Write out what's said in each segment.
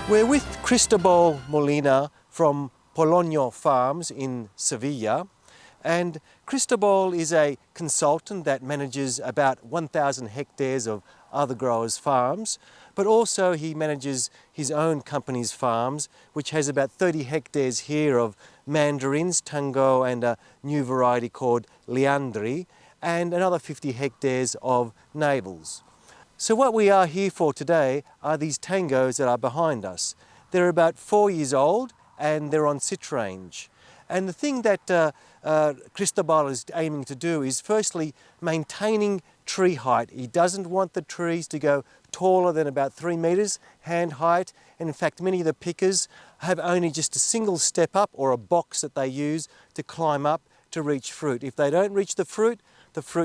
We're with Cristobal Molina from Polonio Farms in Sevilla, and Cristobal is a consultant that manages about 1,000 hectares of other growers' farms, but also he manages his own company's farms, which has about 30 hectares here of mandarins, tango, and a new variety called Leandri, and another 50 hectares of navels. So what we are here for today are these tangos that are behind us. They're about 4 years old and they're on Citrange. And the thing that Cristobal is aiming to do is firstly maintaining tree height. He doesn't want the trees to go taller than about 3 meters hand height. And in fact, many of the pickers have only just a single step up or a box that they use to climb up to reach fruit. If they don't reach the fruit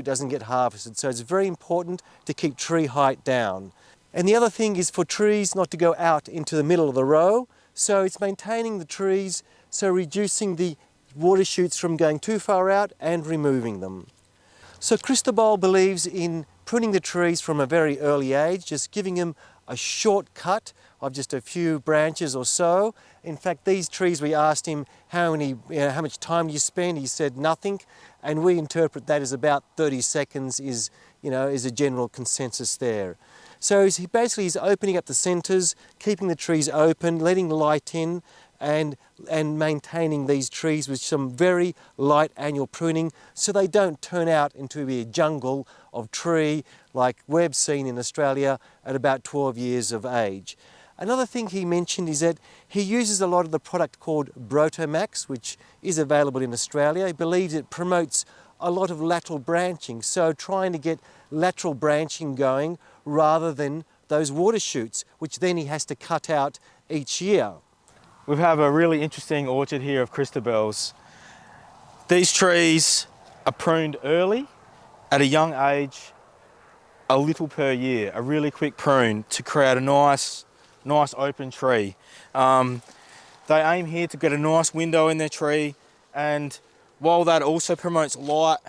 doesn't get harvested. So it's very important to keep tree height down. And the other thing is for trees not to go out into the middle of the row. So it's maintaining the trees, so reducing the water shoots from going too far out and removing them. So Cristobal believes in pruning the trees from a very early age, just giving them a short cut of just a few branches or so. In fact, these trees, we asked him how much time do you spend? He said nothing, and we interpret that as about 30 seconds is a general consensus there. So he basically is opening up the centres, keeping the trees open, letting light in, and maintaining these trees with some very light annual pruning so they don't turn out into a jungle of tree like we've seen in Australia at about 12 years of age. Another thing he mentioned is that he uses a lot of the product called Brotomax, which is available in Australia. He believes it promotes a lot of lateral branching, so trying to get lateral branching going rather than those water shoots, which then he has to cut out each year. We have a really interesting orchard here of Cristobal's. These trees are pruned early, at a young age, a little per year, a really quick prune to create a nice open tree. They aim here to get a nice window in their tree, and while that also promotes light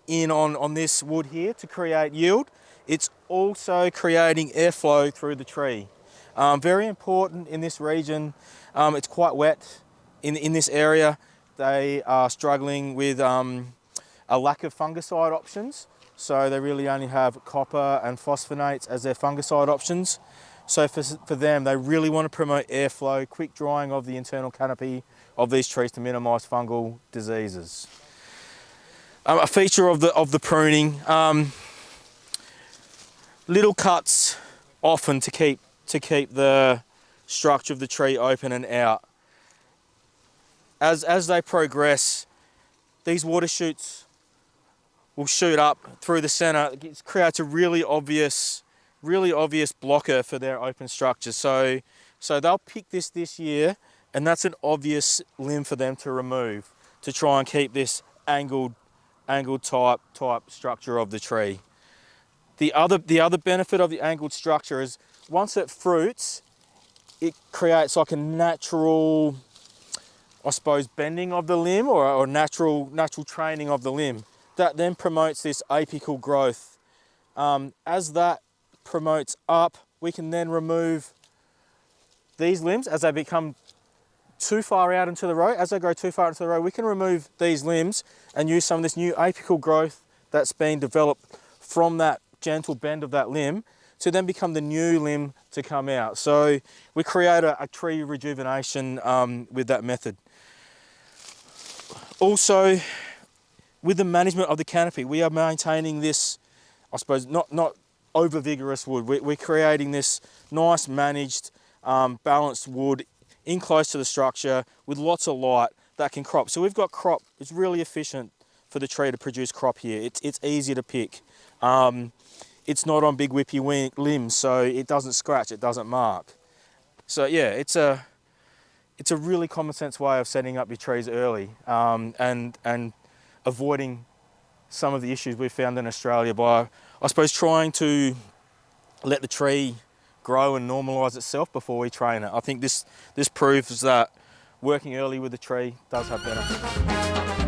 in on this wood here to create yield, it's also creating airflow through the tree. Very important in this region. It's quite wet in this area. They are struggling with a lack of fungicide options. So they really only have copper and phosphonates as their fungicide options. So for them, they really want to promote airflow, quick drying of the internal canopy of these trees to minimise fungal diseases. A feature of the pruning, little cuts often to keep the structure of the tree open and out. As they progress, these water shoots will shoot up through the centre. It creates a really obvious blocker for their open structure. So they'll pick this year, and that's an obvious limb for them to remove to try and keep this angled type structure of the tree. The other benefit of the angled structure is once it fruits, it creates like a natural, I suppose, bending of the limb or natural training of the limb that then promotes this apical growth. As that promotes up, we can then remove these limbs as they become too far out into the row. As they grow too far into the row, we can remove these limbs and use some of this new apical growth that's been developed from that gentle bend of that limb to then become the new limb to come out. So we create a tree rejuvenation with that method. Also, with the management of the canopy, we are maintaining this, I suppose, not over vigorous wood. We're creating this nice managed, balanced wood in close to the structure with lots of light that can crop. So we've got crop. It's really efficient for the tree to produce crop here. It's easy to pick. It's not on big whippy limbs, so it doesn't scratch, it doesn't mark. So yeah, it's a really common sense way of setting up your trees early and avoiding some of the issues we've found in Australia by, I suppose, trying to let the tree grow and normalise itself before we train it. I think this proves that working early with the tree does have benefits.